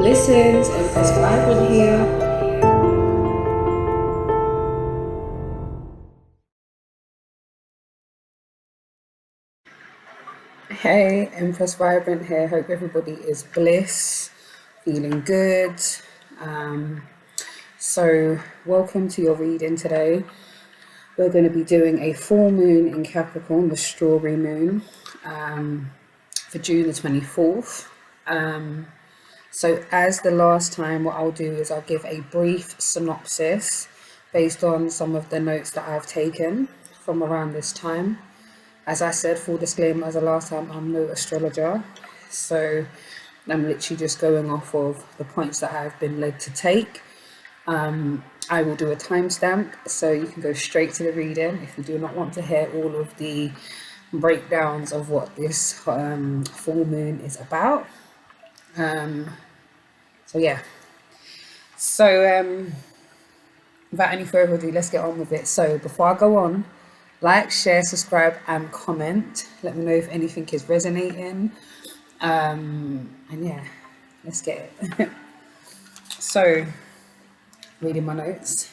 Blessings, Empress Vibrant here. Hey, Empress Vibrant here. Hope everybody is feeling good. So welcome to your reading today. We're going to be doing a full moon in Capricorn, the strawberry moon, for June the 24th. So as the last time, what I'll do is I'll give a brief synopsis based on some of the notes that I've taken from around this time. As I said, full disclaimer, as the last time, I'm no astrologer. So I'm literally just going off of the points that I've been led to take. I will do a timestamp, so you can go straight to the reading if you do not want to hear all of the breakdowns of what this full moon is about. So without any further ado, let's get on with it. So before I go on, like, share, subscribe and comment. Let me know if anything is resonating. And yeah, let's get it. So reading my notes.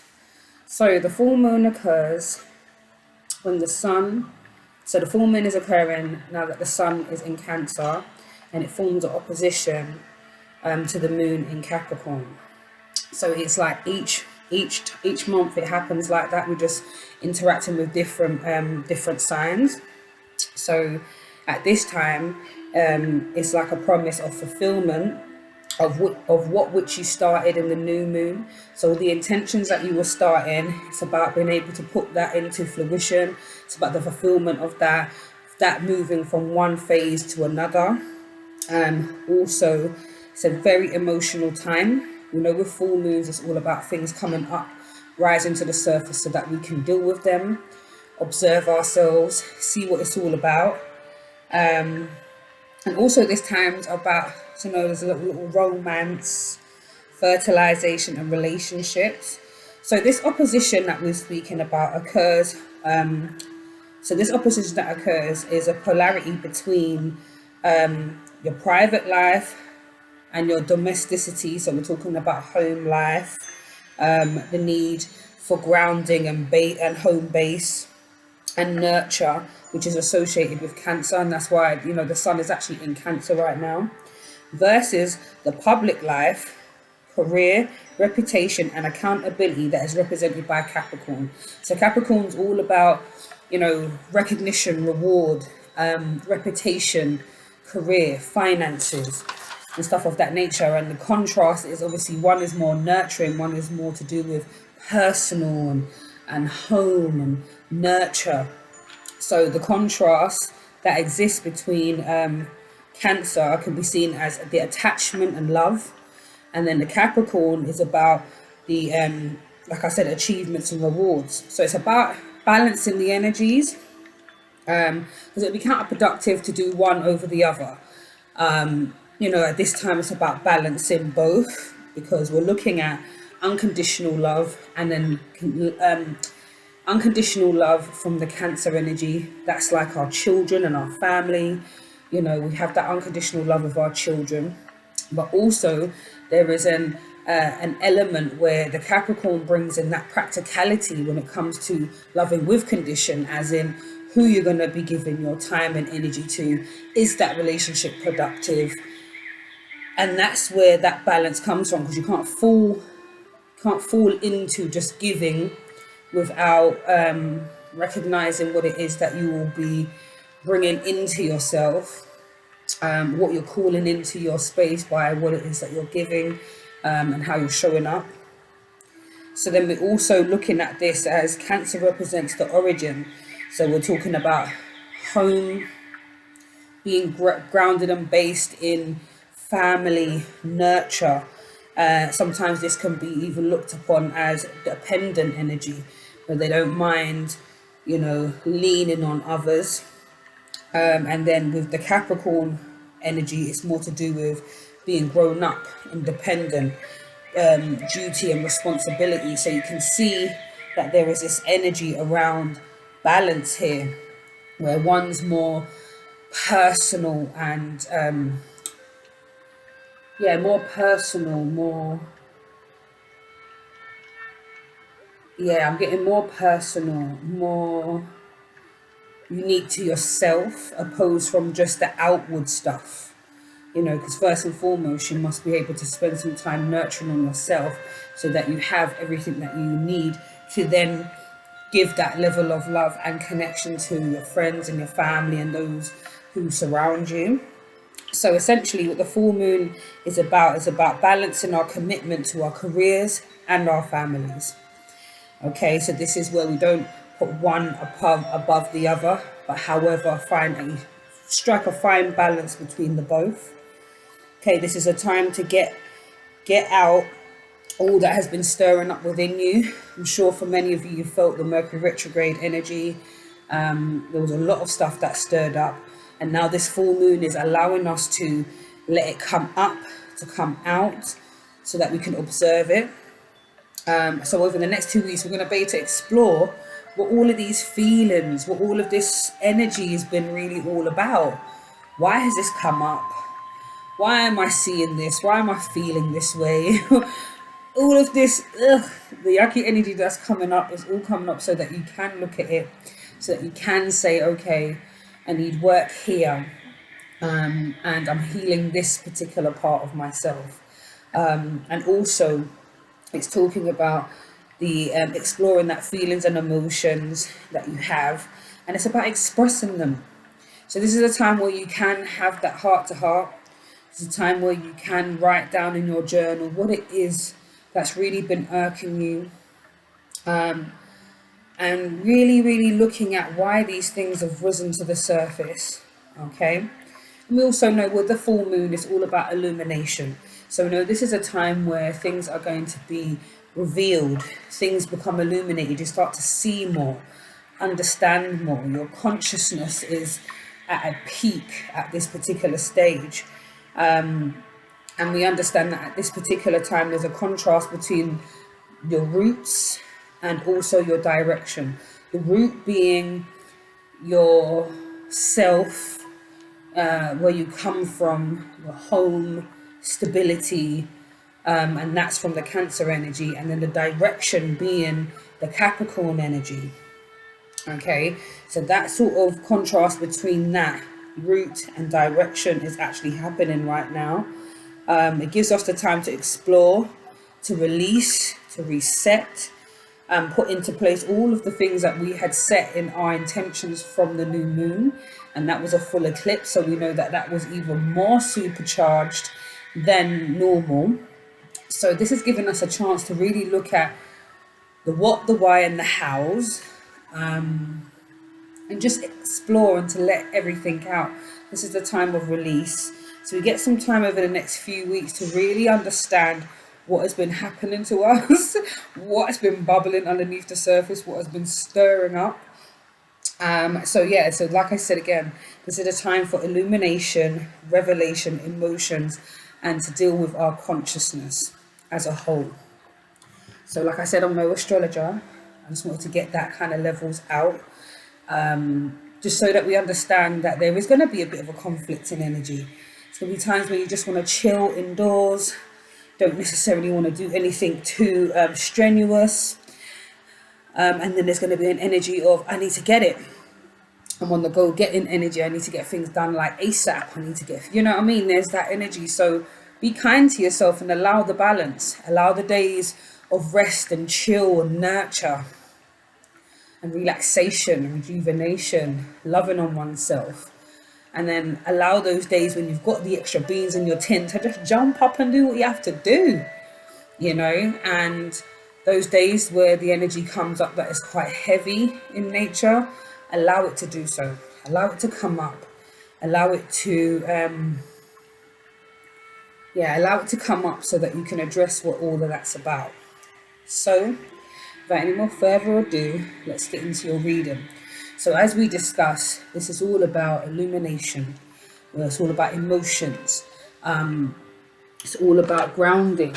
So the full moon occurs when the sun, so the full moon is occurring now that the sun is in Cancer, and it forms an opposition to the moon in Capricorn. So it's like each month it happens like that. We're just interacting with different signs. So at this time, it's like a promise of fulfillment of what which you started in the new moon. So the intentions that you were starting, it's about being able to put that into fruition. It's about the fulfillment of that moving from one phase to another. Also, it's a very emotional time. You know, with full moons, it's all about things coming up, rising to the surface so that we can deal with them, observe ourselves, see what it's all about. And also this time's about, there's a little romance, fertilization and relationships. So this opposition that we're speaking about occurs, this opposition that occurs is a polarity between your private life and your domesticity. So we're talking about home life, the need for grounding and home base and nurture, which is associated with Cancer, and that's why the sun is actually in Cancer right now, versus the public life, career, reputation and accountability that is represented by Capricorn. So Capricorn's all about recognition, reward, reputation, career, finances and stuff of that nature. And the contrast is obviously one is more nurturing, one is more to do with personal and home and nurture. So the contrast that exists between Cancer can be seen as the attachment and love, and then the Capricorn is about the like I said, achievements and rewards. So it's about balancing the energies, because it'd be counterproductive to do one over the other. At this time it's about balancing both, because we're looking at unconditional love, and then unconditional love from the Cancer energy. That's like our children and our family. We have that unconditional love of our children, but also there is an element where the Capricorn brings in that practicality when it comes to loving with condition, as in who you're going to be giving your time and energy to. Is that relationship productive? And that's where that balance comes from, because you can't fall into just giving without recognizing what it is that you will be bringing into yourself, what you're calling into your space by what it is that you're giving, and how you're showing up. So then we're also looking at this as Cancer represents the origin. So we're talking about home, being grounded and based in family, nurture. Sometimes this can be even looked upon as dependent energy, where they don't mind, leaning on others. And then with the Capricorn energy, it's more to do with being grown up, independent, duty and responsibility. So you can see that there is this energy around balance here, where one's more personal and yeah, more personal, more, yeah, I'm getting more personal, more unique to yourself, opposed from just the outward stuff. You know, because first and foremost, you must be able to spend some time nurturing on yourself so that you have everything that you need to then give that level of love and connection to your friends and your family and those who surround you. So essentially what the full moon is about balancing our commitment to our careers and our families. Okay, so this is where we don't put one above the other, but however strike a fine balance between the both. Okay, this is a time to get out all that has been stirring up within you. I'm sure for many of you, you felt the Mercury retrograde energy. There was a lot of stuff that stirred up, and now this full moon is allowing us to let it come up, to come out, so that we can observe it. So over the next 2 weeks, we're going to be able to explore what all of these feelings, what all of this energy has been really all about. Why has this come up? Why am I seeing this? Why am I feeling this way? All of this, the yucky energy that's coming up is all coming up so that you can look at it, so that you can say, okay, I need work here, and I'm healing this particular part of myself. And also, it's talking about the exploring that feelings and emotions that you have, and it's about expressing them. So this is a time where you can have that heart to heart. It's a time where you can write down in your journal what it is that's really been irking you, and really looking at why these things have risen to the surface. Okay, and we also know with the full moon, it's all about illumination. So we know this is a time where things are going to be revealed, things become illuminated, you start to see more, understand more. Your consciousness is at a peak at this particular stage. And we understand that at this particular time, there's a contrast between your roots and also your direction. The root being your self, where you come from, your home, stability, and that's from the Cancer energy. And then the direction being the Capricorn energy. Okay, so that sort of contrast between that root and direction is actually happening right now. It gives us the time to explore, to release, to reset, and put into place all of the things that we had set in our intentions from the new moon. And that was a full eclipse, so we know that that was even more supercharged than normal. So this has given us a chance to really look at the what, the why, and the hows, and just explore and to let everything out. This is the time of release. So we get some time over the next few weeks to really understand what has been happening to us, what has been bubbling underneath the surface, what has been stirring up. So like I said again, this is a time for illumination, revelation, emotions, and to deal with our consciousness as a whole. So like I said, I'm no astrologer. I just wanted to get that kind of levels out. Just so that we understand that there is going to be a bit of a conflict in energy. It's going to be times where you just want to chill indoors, don't necessarily want to do anything too strenuous. And then there's going to be an energy of, I need to get it. I'm on the go getting energy. I need to get things done like ASAP. I need to get, you know what I mean? There's that energy. So be kind to yourself and allow the balance. Allow the days of rest and chill and nurture and relaxation and rejuvenation, loving on oneself. And then allow those days when you've got the extra beans in your tin to just jump up and do what you have to do, you know. And those days where the energy comes up that is quite heavy in nature, allow it to do so. Allow it to come up. Allow it to, allow it to come up so that you can address what all of that's about. So, without any more further ado, let's get into your reading. So as we discuss, this is all about illumination. It's all about emotions. It's all about grounding.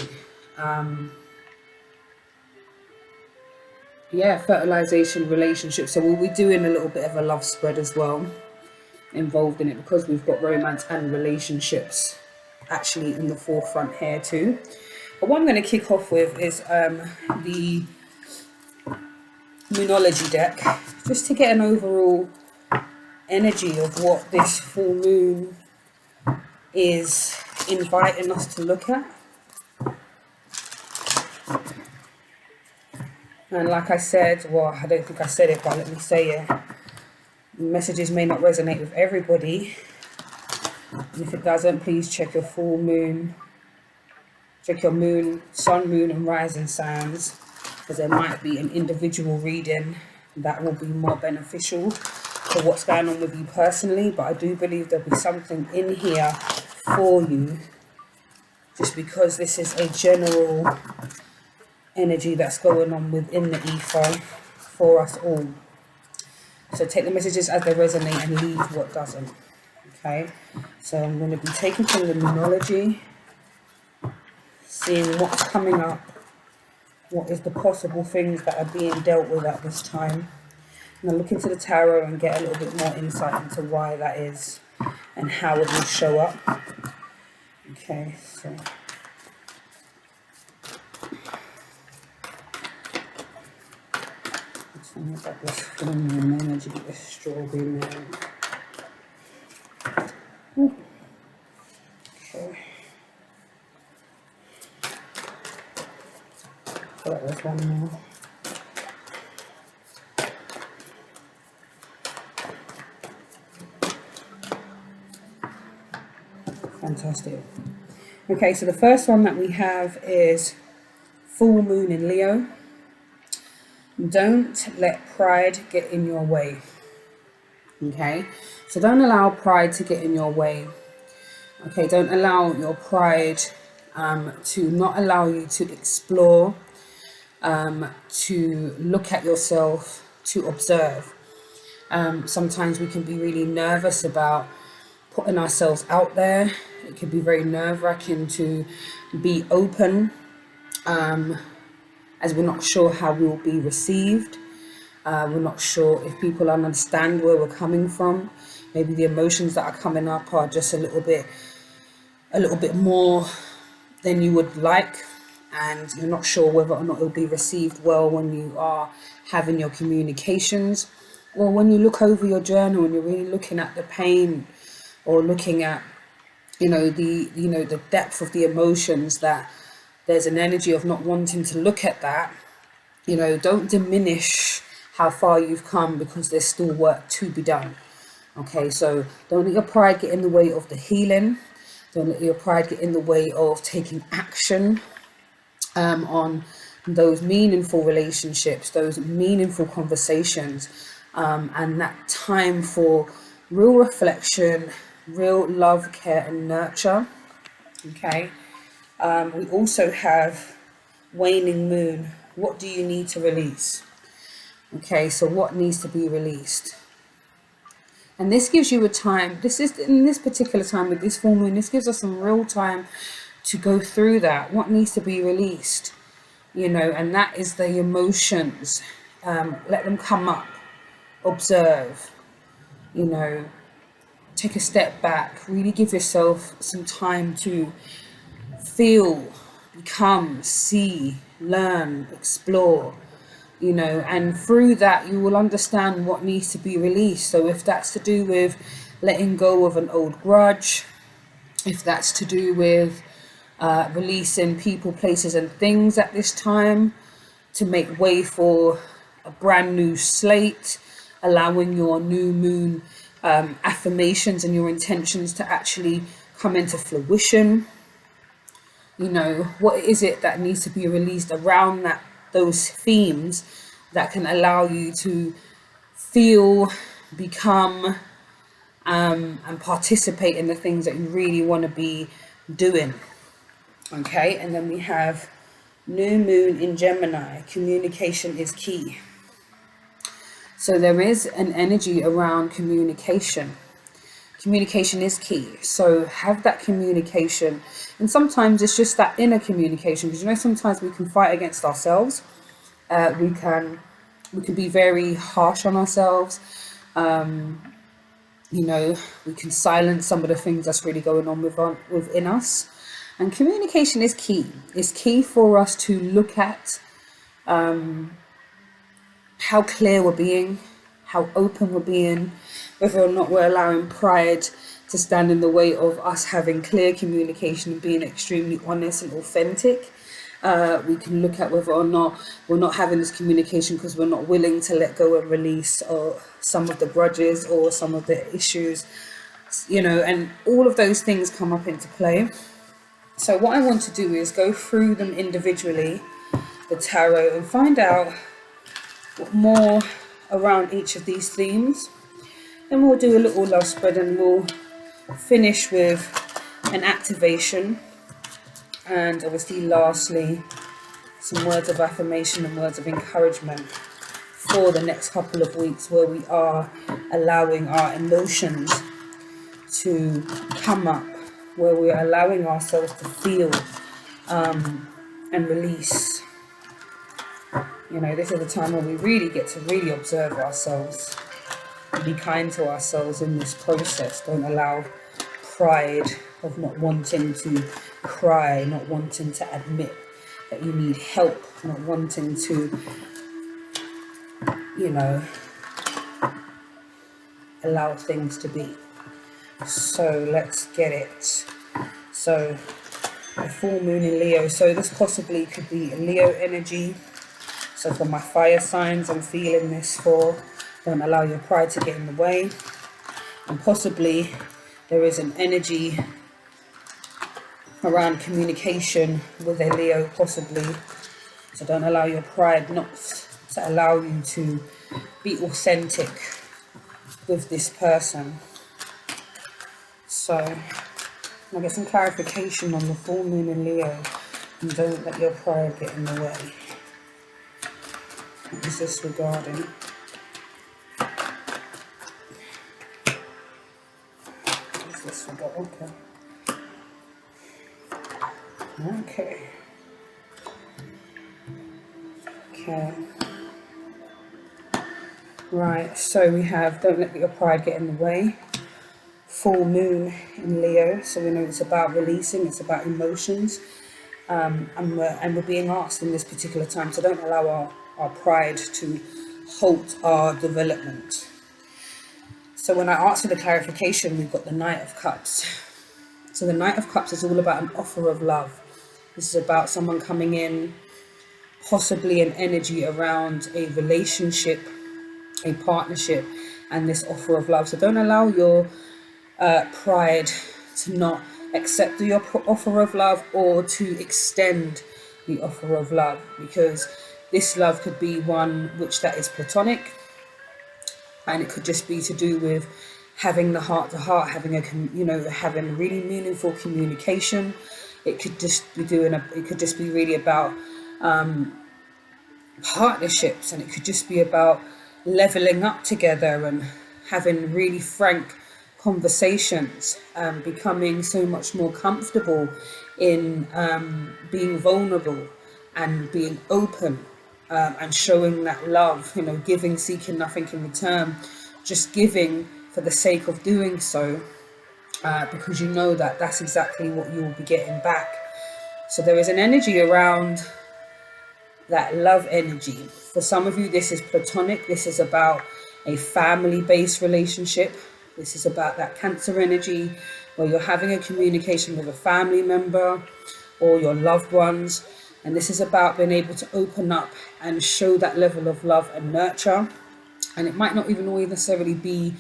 Fertilization, relationships. So we'll be doing a little bit of a love spread as well, involved in it, because we've got romance and relationships actually in the forefront here too. But what I'm going to kick off with is the Moonology deck, just to get an overall energy of what this full moon is inviting us to look at. And like I said, well, I don't think I said it, but let me say it. Messages may not resonate with everybody. And if it doesn't, please check your full moon. Check your moon, sun, moon, and rising signs, because there might be an individual reading that will be more beneficial for what's going on with you personally. But I do believe there'll be something in here for you, just because this is a general energy that's going on within the ether for us all. So take the messages as they resonate and leave what doesn't. Okay, so I'm going to be taking from the Moonology, seeing what's coming up, what is the possible things that are being dealt with at this time. And I'll look into the tarot and get a little bit more insight into why that is and how it will show up. Okay, so tell me about this full moon energy, this strawberry moon. Okay. I feel like there's one more. Fantastic. Okay, so the first one that we have is full moon in Leo. Don't let pride get in your way. Okay, so don't allow pride to get in your way. Okay, don't allow your pride to not allow you to explore, to look at yourself, to observe. Sometimes we can be really nervous about putting ourselves out there. It can be very nerve-wracking to be open, as we're not sure how we'll be received. We're not sure if people understand where we're coming from. Maybe the emotions that are coming up are just a little bit more than you would like, and you're not sure whether or not it'll be received well when you are having your communications, or when you look over your journal and you're really looking at the pain, or looking at the depth of the emotions, that there's an energy of not wanting to look at that. Don't diminish how far you've come, because there's still work to be done. Okay, so don't let your pride get in the way of the healing. Don't let your pride get in the way of taking action on those meaningful relationships, those meaningful conversations, and that time for real reflection, real love, care, and nurture. Okay. We also have waning moon. What do you need to release? Okay, so what needs to be released? And this gives you a time, in this particular time with this full moon, this gives us some real time to go through that. What needs to be released? And that is the emotions. Let them come up. Observe. Take a step back. Really give yourself some time to feel, become, see, learn, explore. And through that you will understand what needs to be released. So if that's to do with letting go of an old grudge, if that's to do with releasing people, places, and things at this time, to make way for a brand new slate, allowing your new moon affirmations and your intentions to actually come into fruition. What is it that needs to be released around those themes that can allow you to feel, become, and participate in the things that you really want to be doing. Okay, and then we have new moon in Gemini. Communication is key. So there is an energy around communication. Communication is key. So have that communication. And sometimes it's just that inner communication, because sometimes we can fight against ourselves. We can be very harsh on ourselves. You know, we can silence some of the things that's really going on within us. And communication is key. It's key for us to look at how clear we're being, how open we're being, whether or not we're allowing pride to stand in the way of us having clear communication and being extremely honest and authentic. We can look at whether or not we're not having this communication because we're not willing to let go and release or some of the grudges or some of the issues, you know, and all of those things come up into play. So what I want to do is go through them individually, the tarot, and find out more around each of these themes. Then we'll do a little love spread and we'll finish with an activation, and obviously lastly some words of affirmation and words of encouragement for the next couple of weeks, where we are allowing our emotions to come up, where we are allowing ourselves to feel and release. You know, this is the time where we really get to really observe ourselves, be kind to ourselves in this process. Don't allow pride of not wanting to cry, not wanting to admit that you need help, not wanting to, you know, allow things to be. So let's get it. So a full moon in Leo. So this possibly could be a Leo energy. So for my fire signs, I'm feeling this for don't allow your pride to get in the way. And possibly there is an energy around communication with a Leo, possibly. So don't allow your pride not to allow you to be authentic with this person. So I get some clarification on the full moon in Leo, and don't let your pride get in the way. What is this regarding? What is this regarding? Okay. Okay. Right, so we have don't let your pride get in the way. Full moon in Leo, so we know it's about releasing, it's about emotions, and we're being asked in this particular time, so don't allow our pride to halt our development. So when I asked for the clarification, we've got the Knight of Cups. So the Knight of Cups is all about an offer of love. This is about someone coming in, possibly an energy around a relationship, a partnership, and this offer of love. So don't allow your pride to not accept your offer of love or to extend the offer of love, because this love could be one which that is platonic, and it could just be to do with having the heart to heart, having having really meaningful communication. It could just be really about partnerships, and it could just be about leveling up together and having really frank conversations, becoming so much more comfortable in being vulnerable and being open, and showing that love, giving, seeking nothing in return, just giving for the sake of doing so, because you know that that's exactly what you will be getting back. So there is an energy around that love energy. For some of you, this is platonic. This is about a family-based relationship. This is about that Cancer energy, where you're having a communication with a family member or your loved ones. And this is about being able to open up and show that level of love and nurture. And it might not even always necessarily be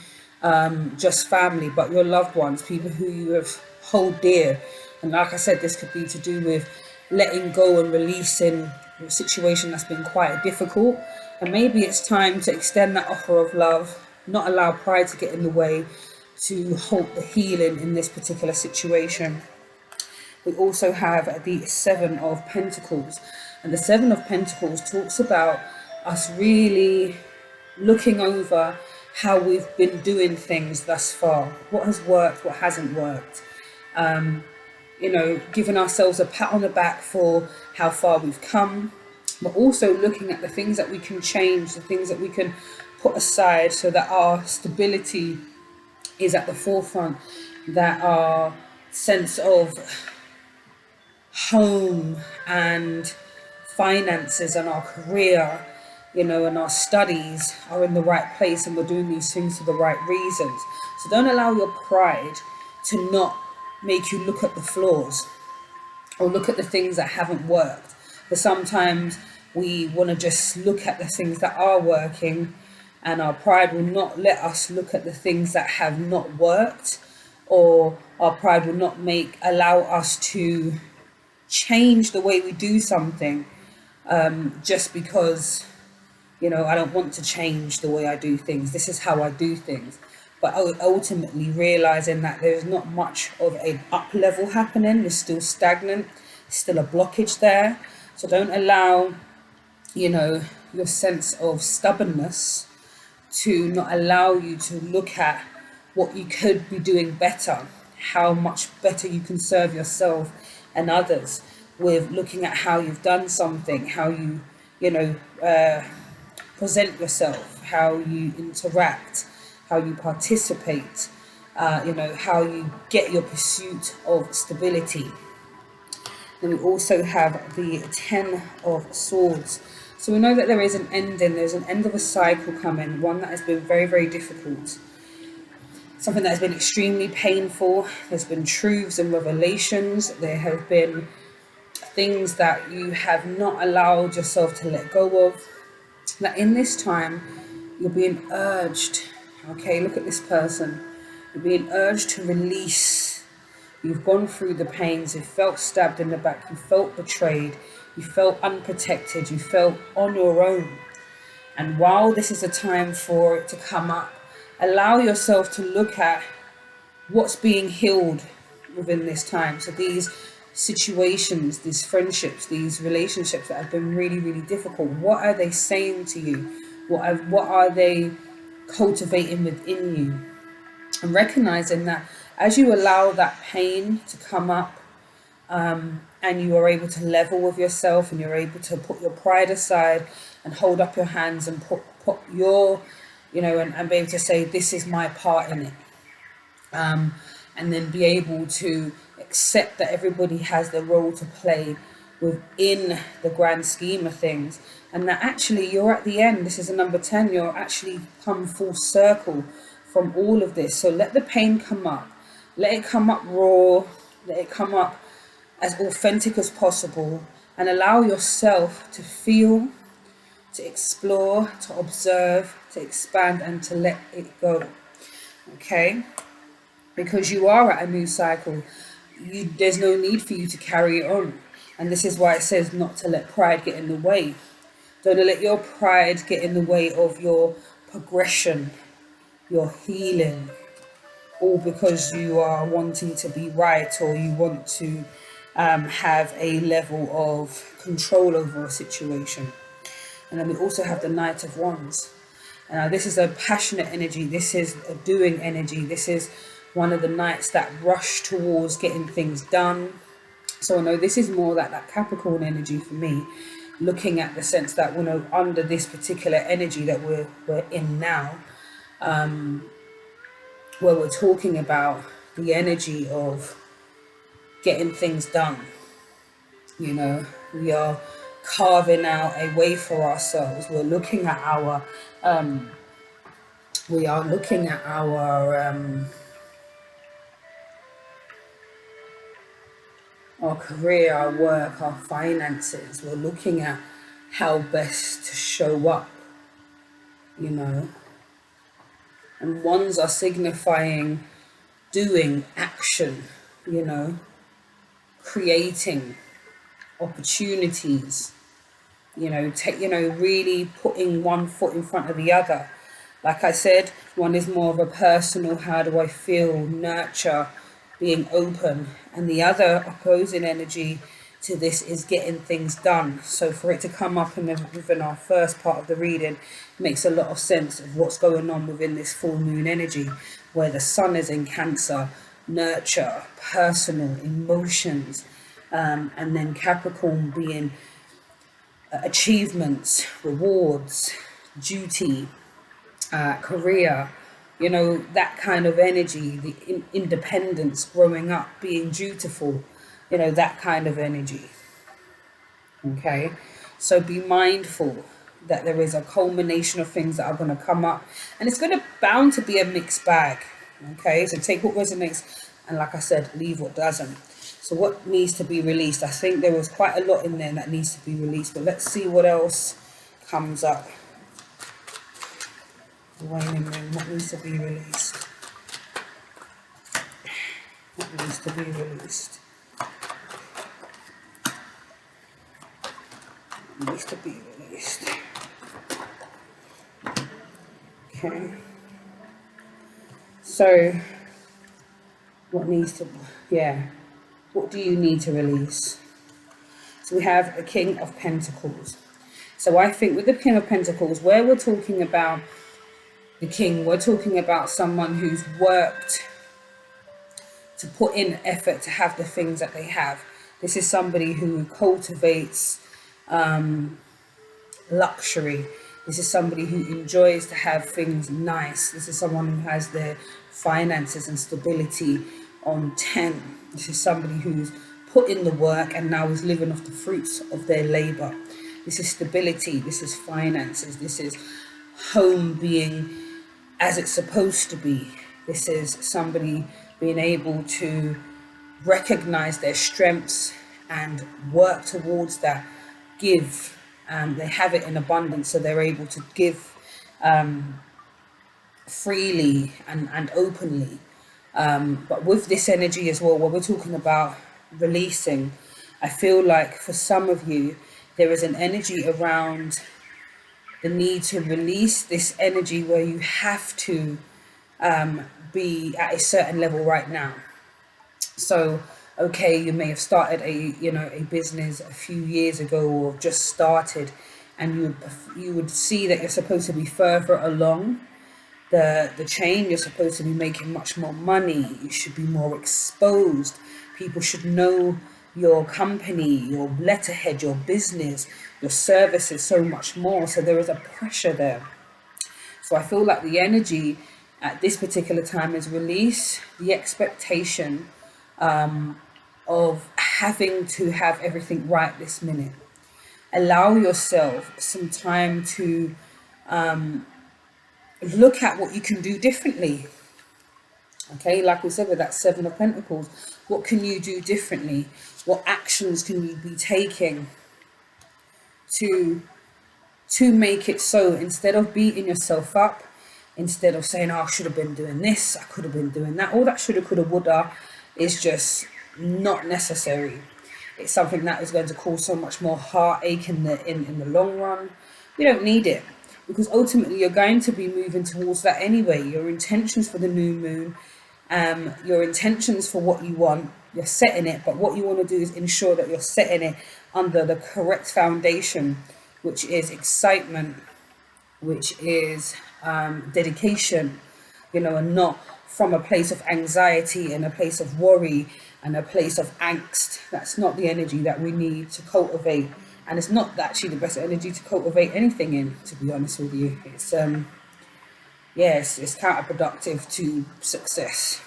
just family, but your loved ones, people who you have hold dear. And like I said, this could be to do with letting go and releasing a situation that's been quite difficult. And maybe it's time to extend that offer of love, not allow pride to get in the way, to halt the healing in this particular situation. We also have the Seven of Pentacles. And the Seven of Pentacles talks about us really looking over how we've been doing things thus far. What has worked, what hasn't worked. Giving ourselves a pat on the back for how far we've come, but also looking at the things that we can change, the things that we can put aside, so that our stability is at the forefront, that our sense of home and finances and our career, and our studies are in the right place, and we're doing these things for the right reasons. So don't allow your pride to not make you look at the flaws or look at the things that haven't worked. But sometimes we want to just look at the things that are working, and our pride will not let us look at the things that have not worked, or our pride will not allow us to change the way we do something, just because I don't want to change the way I do things. This is how I do things. But ultimately realizing that there's not much of an up level happening. It's still stagnant. It's still a blockage there. So don't allow, your sense of stubbornness to not allow you to look at what you could be doing better, how much better you can serve yourself and others with looking at how you've done something, how you, present yourself, how you interact, how you participate, how you get your pursuit of stability. Then we also have the 10 of Swords. So we know that there is an ending, there's an end of a cycle coming, one that has been very, very difficult. Something that has been extremely painful. There's been truths and revelations. There have been things that you have not allowed yourself to let go of. That in this time, you're being urged. Okay, look at this person. You're being urged to release. You've gone through the pains. You felt stabbed in the back. You felt betrayed. You felt unprotected. You felt on your own. And while this is a time for it to come up, allow yourself to look at what's being healed within this time. So these situations, these friendships, these relationships that have been really, really difficult, what are they saying to you? What are they cultivating within you? And recognizing that as you allow that pain to come up, and you are able to level with yourself, and you're able to put your pride aside and hold up your hands and put your, and be able to say, this is my part in it. And then be able to accept that everybody has their role to play within the grand scheme of things, and that actually you're at the end. This is a number 10. You're actually come full circle from all of this. So let the pain come up. Let it come up raw. Let it come up as authentic as possible, and allow yourself to feel, to explore, to observe, to expand, and to let it go. Okay? Because you are at a new cycle. There's no need for you to carry it on. And this is why it says not to let pride get in the way. Don't let your pride get in the way of your progression, your healing, all because you are wanting to be right, or you want to have a level of control over a situation. And then we also have the Knight of Wands. Now this is a passionate energy. This is a doing energy. This is one of the knights that rush towards getting things done. So I know this is more that Capricorn energy for me, looking at the sense that, under this particular energy that we're in now, where we're talking about the energy of getting things done. We are carving out a way for ourselves. We're looking at our our career, our work, our finances. We're looking at how best to show up, and ones are signifying doing, action, creating opportunities, really putting one foot in front of the other. Like I said, one is more of a personal, how do I feel, nurture, being open, and the other opposing energy to this is getting things done. So for it to come up within our first part of the reading makes a lot of sense of what's going on within this full moon energy, where the sun is in Cancer, nurture, personal, emotions, and then Capricorn being achievements, rewards, duty, career, You know, that kind of energy, the independence, growing up, being dutiful, you know, that kind of energy. Okay, so be mindful that there is a culmination of things that are going to come up, and it's going to bound to be a mixed bag. Okay, so take what resonates, and like I said, leave what doesn't. So what needs to be released? I think there was quite a lot in there that needs to be released, but let's see what else comes up. Waning room, what needs to be released? What needs to be released? What needs to be released? Okay. So, what needs to, what do you need to release? So we have a King of Pentacles. So I think with the King of Pentacles, where we're talking about the King, we're talking about someone who's worked to put in effort to have the things that they have. This is somebody who cultivates luxury. This is somebody who enjoys to have things nice. This is someone who has their finances and stability on 10. This is somebody who's put in the work and now is living off the fruits of their labor. This is stability. This is finances. This is home being as it's supposed to be. This is somebody being able to recognize their strengths and work towards that. Give. They have it in abundance, so they're able to give freely and openly. But with this energy as well, when we're talking about releasing, I feel like for some of you, there is an energy around the need to release this energy where you have to be at a certain level right now. So, okay, you may have started a business a few years ago or just started, and you would see that you're supposed to be further along the chain. You're supposed to be making much more money. You should be more exposed. People should know your company, your letterhead, your business, your services so much more. So there is a pressure there. So I feel like the energy at this particular time is release the expectation of having to have everything right this minute. Allow yourself some time to look at what you can do differently. Okay, like we said with that Seven of Pentacles, what can you do differently? What actions can you be taking to make it so, instead of beating yourself up, instead of saying, oh, I should have been doing this, I could have been doing that, all that shoulda, coulda, woulda is just not necessary. It's something that is going to cause so much more heartache in the long run. You don't need it, because ultimately you're going to be moving towards that anyway. Your intentions for the new moon, your intentions for what you want, you're setting it, but what you want to do is ensure that you're setting it under the correct foundation, which is excitement, which is dedication, and not from a place of anxiety and a place of worry and a place of angst. That's not the energy that we need to cultivate, and it's not actually the best energy to cultivate anything in, to be honest with you. It's it's counterproductive to success.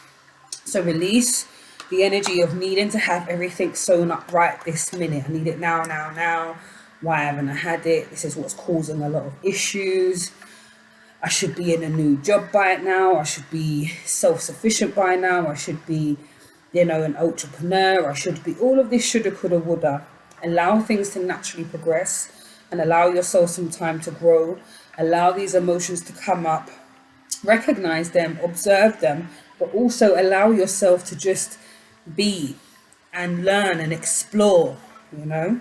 So release the energy of needing to have everything sewn up right this minute. I need it now. Why haven't I had it? This is what's causing a lot of issues. I should be in a new job by now. I should be self-sufficient by now. I should be, an entrepreneur. I should be all of this shoulda, coulda, woulda. Allow things to naturally progress and allow yourself some time to grow. Allow these emotions to come up. Recognize them, observe them, but also allow yourself to just be and learn and explore, Then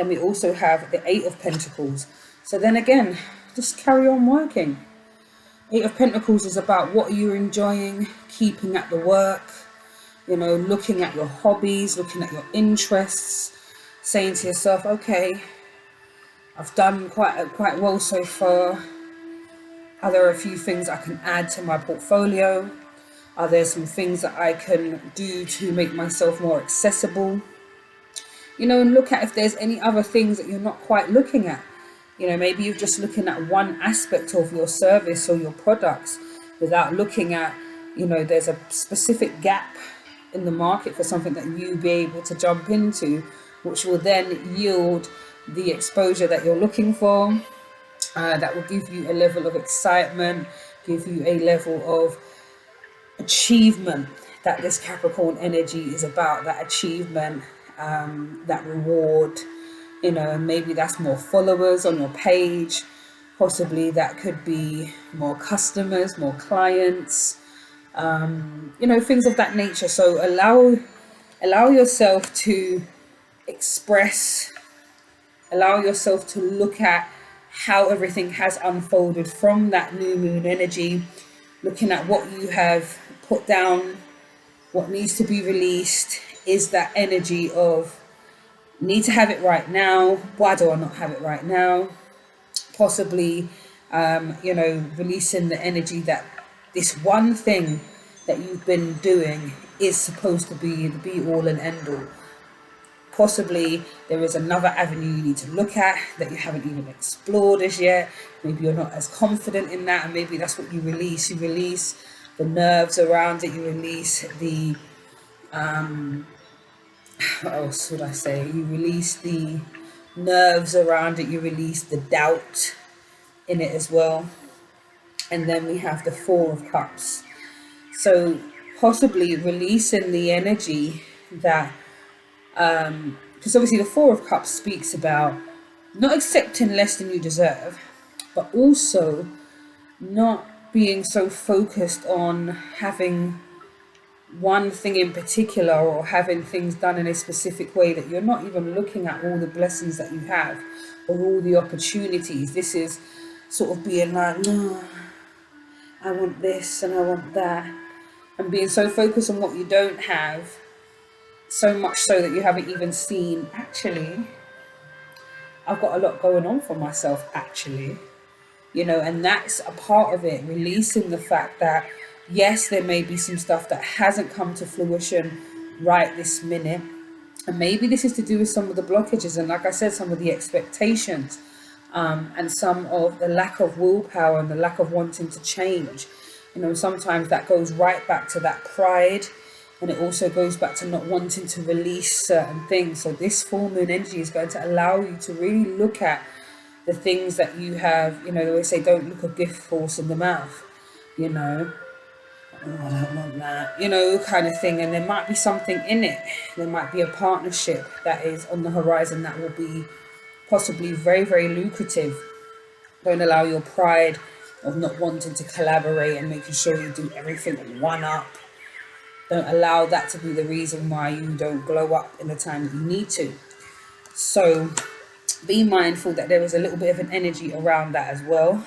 we also have the Eight of Pentacles. So then again, just carry on working. Eight of Pentacles is about what you're enjoying, keeping at the work, looking at your hobbies, looking at your interests, saying to yourself, okay, I've done quite well so far. Are there a few things I can add to my portfolio? Are there some things that I can do to make myself more accessible? And look at if there's any other things that you're not quite looking at. Maybe you're just looking at one aspect of your service or your products, without looking at, there's a specific gap in the market for something that you be able to jump into, which will then yield the exposure that you're looking for. That will give you a level of excitement, give you a level of achievement that this Capricorn energy is about, that achievement, that reward, and maybe that's more followers on your page. Possibly that could be more customers, more clients, things of that nature. So allow yourself to express, allow yourself to look at how everything has unfolded from that new moon energy, looking at what you have put down, what needs to be released. Is that energy of need to have it right now? Why do I not have it right now? Possibly, releasing the energy that this one thing that you've been doing is supposed to be the be all and end all. Possibly there is another avenue you need to look at that you haven't even explored as yet. Maybe you're not as confident in that, and maybe that's what you release. You release the nerves around it. You release the what else would I say? You release the nerves around it. You release the doubt in it as well. And then we have the Four of Cups. So possibly releasing the energy that, because obviously the Four of Cups speaks about not accepting less than you deserve, but also not being so focused on having one thing in particular or having things done in a specific way that you're not even looking at all the blessings that you have or all the opportunities. This is sort of being like, no, I want this and I want that, and being so focused on what you don't have, so much so that you haven't even seen, actually, I've got a lot going on for myself, actually. And that's a part of it, releasing the fact that yes, there may be some stuff that hasn't come to fruition right this minute, and maybe this is to do with some of the blockages and, like I said, some of the expectations, and some of the lack of willpower and the lack of wanting to change. Sometimes that goes right back to that pride, and it also goes back to not wanting to release certain things. So this full moon energy is going to allow you to really look at the things that you have. They always say, don't look a gift horse in the mouth, oh, I don't want that, kind of thing. And there might be something in it. There might be a partnership that is on the horizon that will be possibly very, very lucrative. Don't allow your pride of not wanting to collaborate and making sure you do everything one up. Don't allow that to be the reason why you don't glow up in the time that you need to. So be mindful that there is a little bit of an energy around that as well.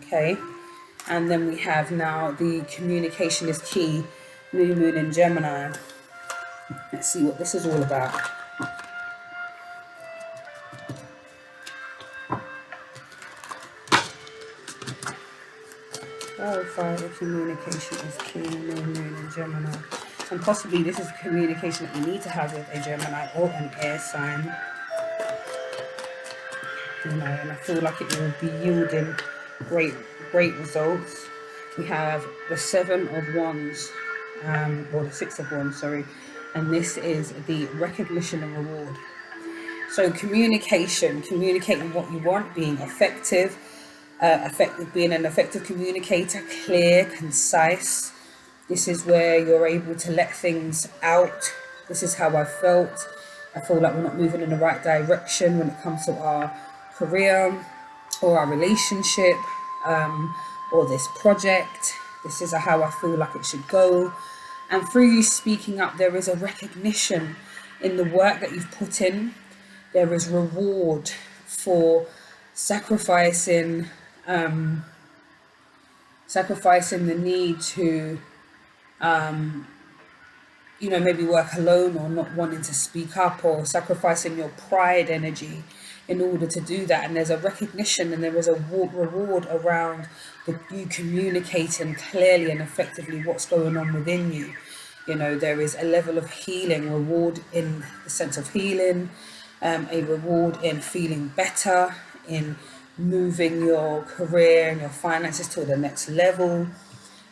Okay. And then we have now the communication is key, new moon in Gemini. Let's see what this is all about. Clarify the communication is key, new moon in Gemini. And possibly this is communication that you need to have with a Gemini or an air sign. And I feel like it will be yielding great results. We have the Seven of Wands, or the Six of Wands, sorry, and this is the recognition and reward. So communicating what you want, being effective, being an effective communicator, clear, concise. This is where you're able to let things out. This is how I felt. I feel like we're not moving in the right direction when it comes to our career or our relationship, or this project. This is how I feel like it should go. And through you speaking up, there is a recognition in the work that you've put in. There is reward for sacrificing the need to maybe work alone, or not wanting to speak up, or sacrificing your pride energy in order to do that. And there's a recognition and there is a reward around you communicating clearly and effectively what's going on within you. There is a level of healing, reward in the sense of healing, a reward in feeling better, in moving your career and your finances to the next level.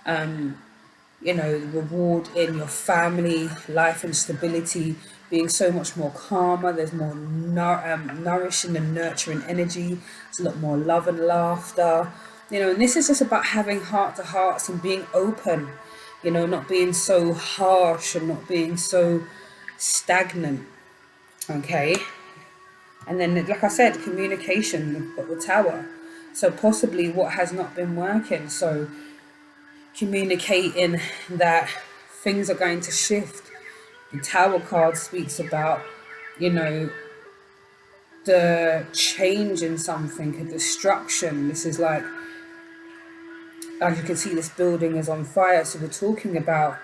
You know, the reward in your family life and stability being so much more calmer. There's more nourishing and nurturing energy. There's a lot more love and laughter, you know, and this is just about having heart to hearts and being open, you know, not being so harsh and not being so stagnant. Okay. And then, like I said, communication, we've got the tower. So possibly what has not been working. So communicating that things are going to shift. The tower card speaks about, you know, the change in something, a destruction. This is like, as you can see, this building is on fire. So we're talking about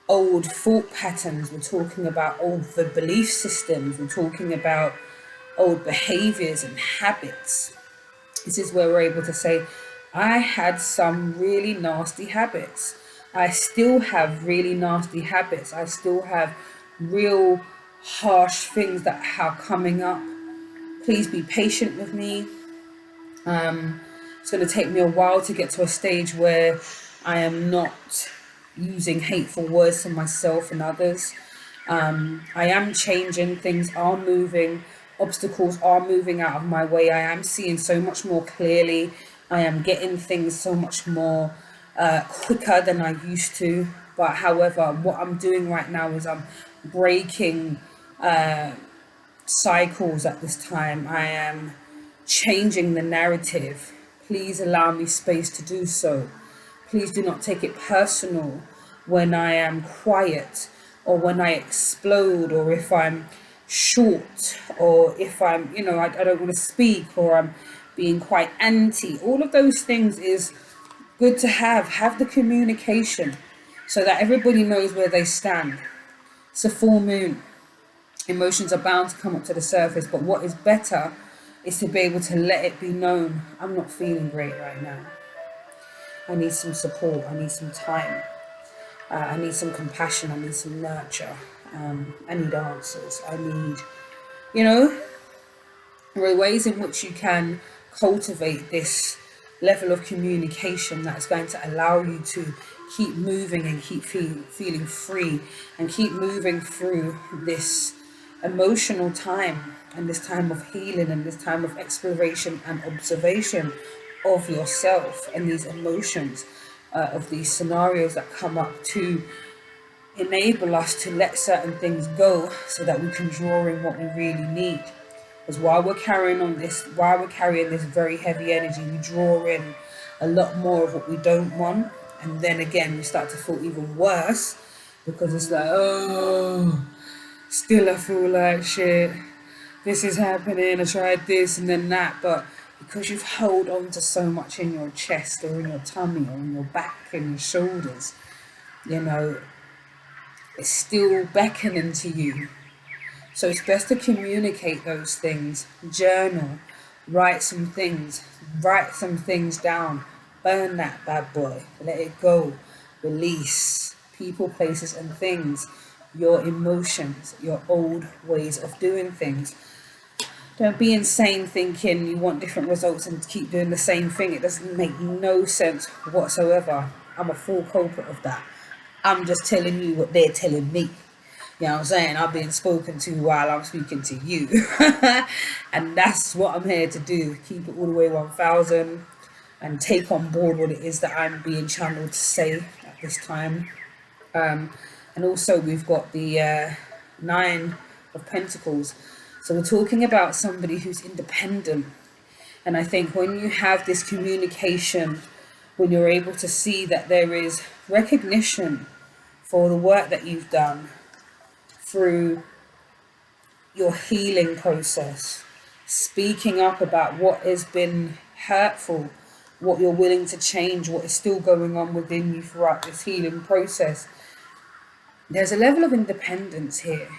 old thought patterns. We're talking about old belief systems. We're talking about old behaviors and habits. This is where we're able to say, I had some really nasty habits. I still have really nasty habits. I still have real harsh things that are coming up. Please be patient with me. It's going to take me a while to get to a stage where I am not using hateful words to myself and others. I am changing, things are moving, obstacles are moving out of my way. I am seeing so much more clearly. I am getting things so much more quicker than I used to. But however, what I'm doing right now is I'm breaking cycles at this time. I am changing the narrative. Please allow me space to do so. Please do not take it personal when I am quiet or when I explode or if I'm short or if I'm, you know, I don't want to speak or I'm being quite anti. All of those things is good to have. Have the communication so that everybody knows where they stand. It's a full moon. Emotions are bound to come up to the surface, but what is better is to be able to let it be known. I'm not feeling great right now. I need some support. I need some time. I need some compassion. I need some nurture. I need answers. I need, you know, there are ways in which you can cultivate this level of communication that's going to allow you to keep moving and keep feeling free and keep moving through this emotional time and this time of healing and this time of exploration and observation of yourself and these emotions, of these scenarios that come up to enable us to let certain things go so that we can draw in what we really need. Because while we're carrying this very heavy energy, we draw in a lot more of what we don't want, and then again we start to feel even worse because it's like, oh, still I feel like shit. This is happening. I tried this and then that, but because you've held on to so much in your chest or in your tummy or in your back and your shoulders, you know, it's still beckoning to you. So it's best to communicate those things, journal, write some things down, burn that bad boy, let it go, release people, places and things, your emotions, your old ways of doing things. Don't be insane thinking you want different results and keep doing the same thing. It doesn't make no sense whatsoever. I'm a full culprit of that. I'm just telling you what they're telling me. You know what I'm saying? I'm being spoken to while I'm speaking to you. And that's what I'm here to do. Keep it all the way 1000 and take on board what it is that I'm being channeled to say at this time. And also we've got the 9 of Pentacles. So we're talking about somebody who's independent. And I think when you have this communication, when you're able to see that there is recognition for the work that you've done through your healing process, speaking up about what has been hurtful, what you're willing to change, what is still going on within you throughout this healing process. There's a level of independence here.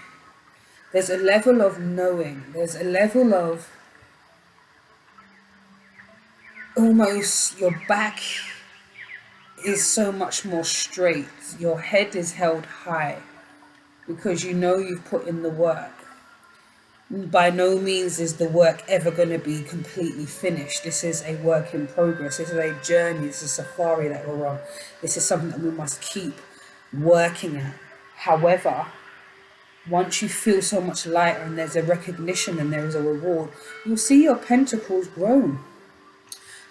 There's a level of knowing. There's a level of almost your back is so much more straight. Your head is held high because you know you've put in the work. By no means is the work ever going to be completely finished. This is a work in progress. This is a journey. This is a safari that we're on. This is something that we must keep working at. However, once you feel so much lighter and there's a recognition and there is a reward, you'll see your pentacles grown.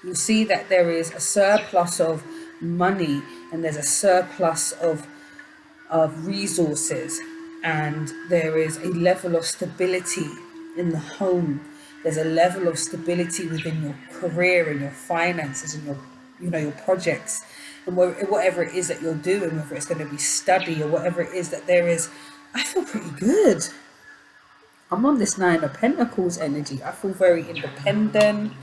You'll see that there is a surplus of money and there's a surplus of resources, and there is a level of stability in the home. There's a level of stability within your career and your finances and your projects and whatever it is that you're doing, whether it's going to be study or whatever it is that there is. I feel pretty good. I'm on this Nine of Pentacles energy. I feel very independent.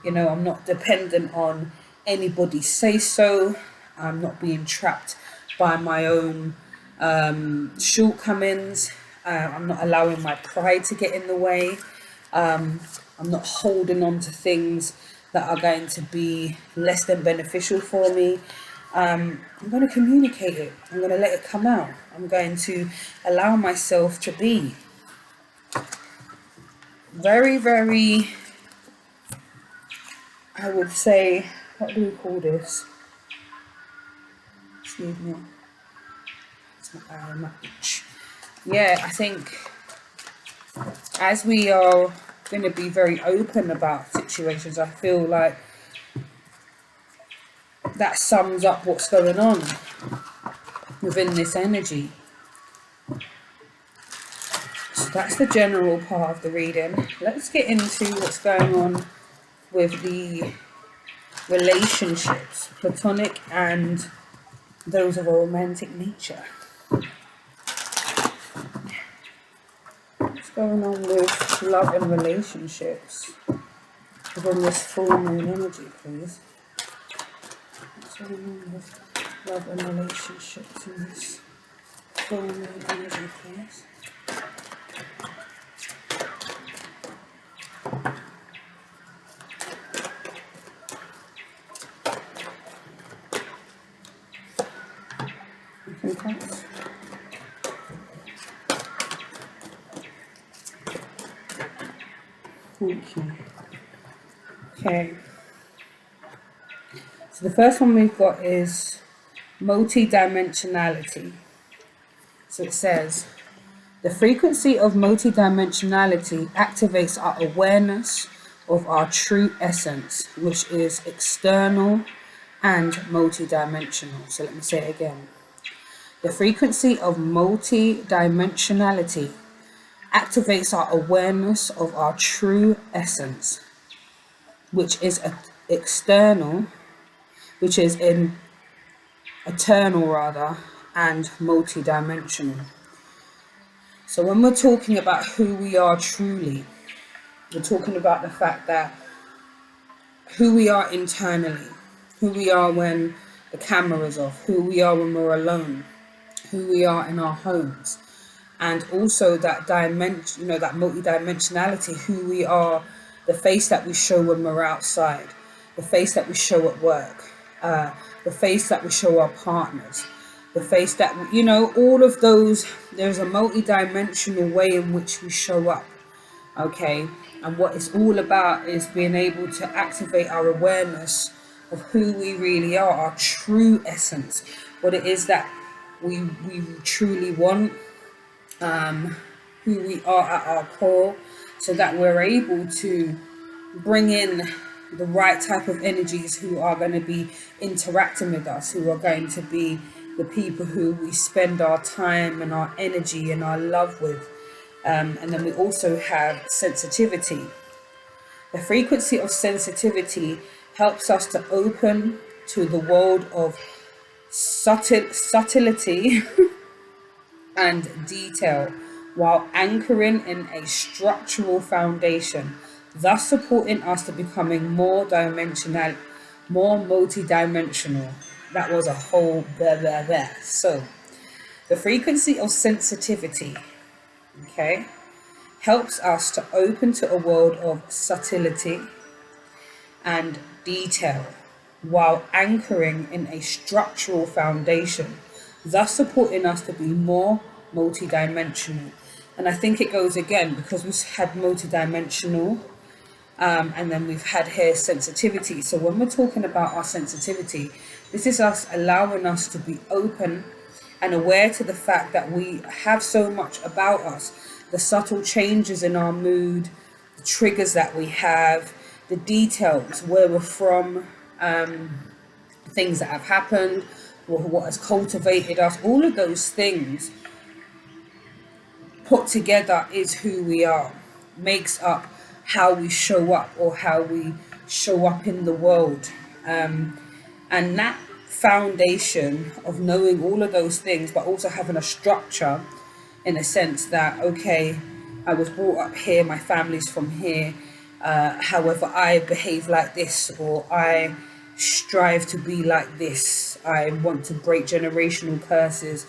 I'm not dependent on anybody's say so. I'm not being trapped by my own shortcomings. I'm not allowing my pride to get in the way. I'm not holding on to things that are going to be less than beneficial for me. I'm going to communicate it. I'm going to let it come out. I'm going to allow myself to be very, very, I would say, what do we call this? Excuse me. It's not very much. Yeah, I think as we are going to be very open about situations, I feel like that sums up what's going on within this energy. So that's the general part of the reading. Let's get into what's going on with the relationships, platonic and those of a romantic nature. What's going on with love and relationships within this full moon energy, please? What's going on with love and relationships in this full moon energy, please? Thank you. Okay. So the first one we've got is multidimensionality. So it says, the frequency of multidimensionality activates our awareness of our true essence, which is external and multidimensional. So let me say it again. The frequency of multidimensionality activates our awareness of our true essence, which is external, which is eternal rather, and multidimensional. So when we're talking about who we are truly, we're talking about the fact that who we are internally, who we are when the camera is off, who we are when we're alone, who we are in our homes, and also that dimension, that multidimensionality, who we are, the face that we show when we're outside, the face that we show at work, the face that we show our partners, the face that, all of those. There's a multidimensional way in which we show up, okay? And what it's all about is being able to activate our awareness of who we really are, our true essence, what it is that we truly want, who we are at our core, so that we're able to bring in the right type of energies who are going to be interacting with us, who are going to be the people who we spend our time and our energy and our love with. And then we also have sensitivity. The frequency of sensitivity helps us to open to the world of subtlety and detail, while anchoring in a structural foundation, thus supporting us to becoming more multidimensional. That was a whole blah. So the frequency of sensitivity, okay, helps us to open to a world of subtlety and detail, while anchoring in a structural foundation, thus supporting us to be more multidimensional. And I think it goes again because we've had multidimensional, and then we've had here sensitivity. So when we're talking about our sensitivity, this is us allowing us to be open and aware to the fact that we have so much about us, the subtle changes in our mood, the triggers that we have, the details, where we're from, things that have happened, what has cultivated us, all of those things put together is who we are, makes up how we show up or how we show up in the world. And that foundation of knowing all of those things, but also having a structure in a sense that, okay, I was brought up here, my family's from here, however, I behave like this, or I strive to be like this. I want to break generational curses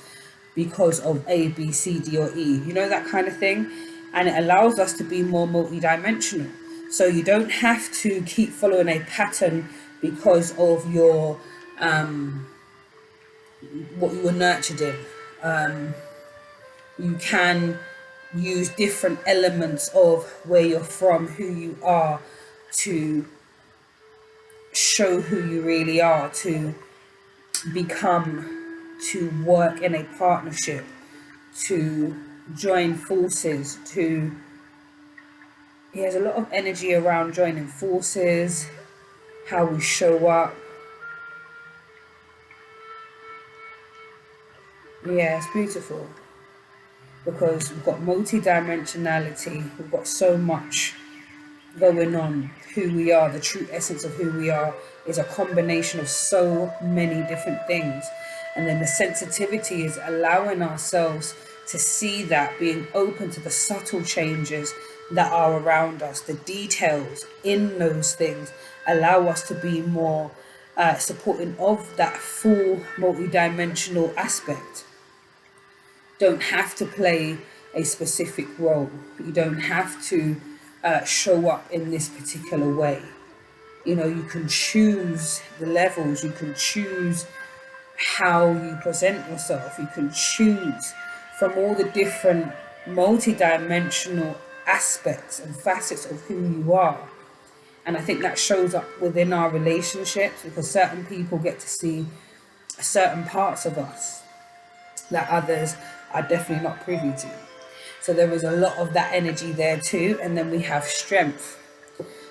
because of A, B, C, D, or E, you know, that kind of thing. And it allows us to be more multidimensional. So you don't have to keep following a pattern because of your what you were nurtured in. You can use different elements of where you're from, who you are, to show who you really are, to become, to work in a partnership, to join forces, to, there's a lot of energy around joining forces, how we show up. Yeah, it's beautiful because we've got multi-dimensionality, we've got so much going on. Who we are, the true essence of who we are, is a combination of so many different things. And then the sensitivity is allowing ourselves to see that, being open to the subtle changes that are around us, the details in those things allow us to be more supporting of that full multidimensional aspect. Don't have to play a specific role. You don't have to show up in this particular way. You know, you can choose the levels, you can choose how you present yourself, you can choose from all the different multi-dimensional aspects and facets of who you are. And I think that shows up within our relationships because certain people get to see certain parts of us that others are definitely not privy to. So there is a lot of that energy there too. And then we have strength.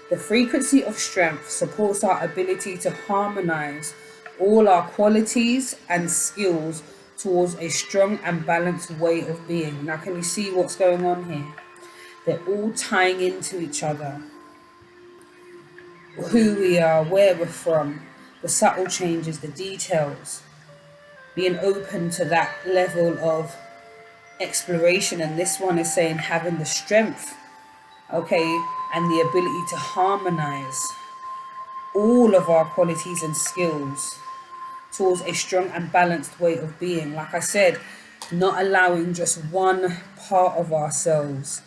The frequency of strength supports our ability to harmonize all our qualities and skills towards a strong and balanced way of being. Now, can you see what's going on here? They're all tying into each other. Who we are, where we're from, the subtle changes, the details. Being open to that level of exploration. And this one is saying having the strength, okay, and the ability to harmonize all of our qualities and skills towards a strong and balanced way of being. Like I said, not allowing just one part of ourselves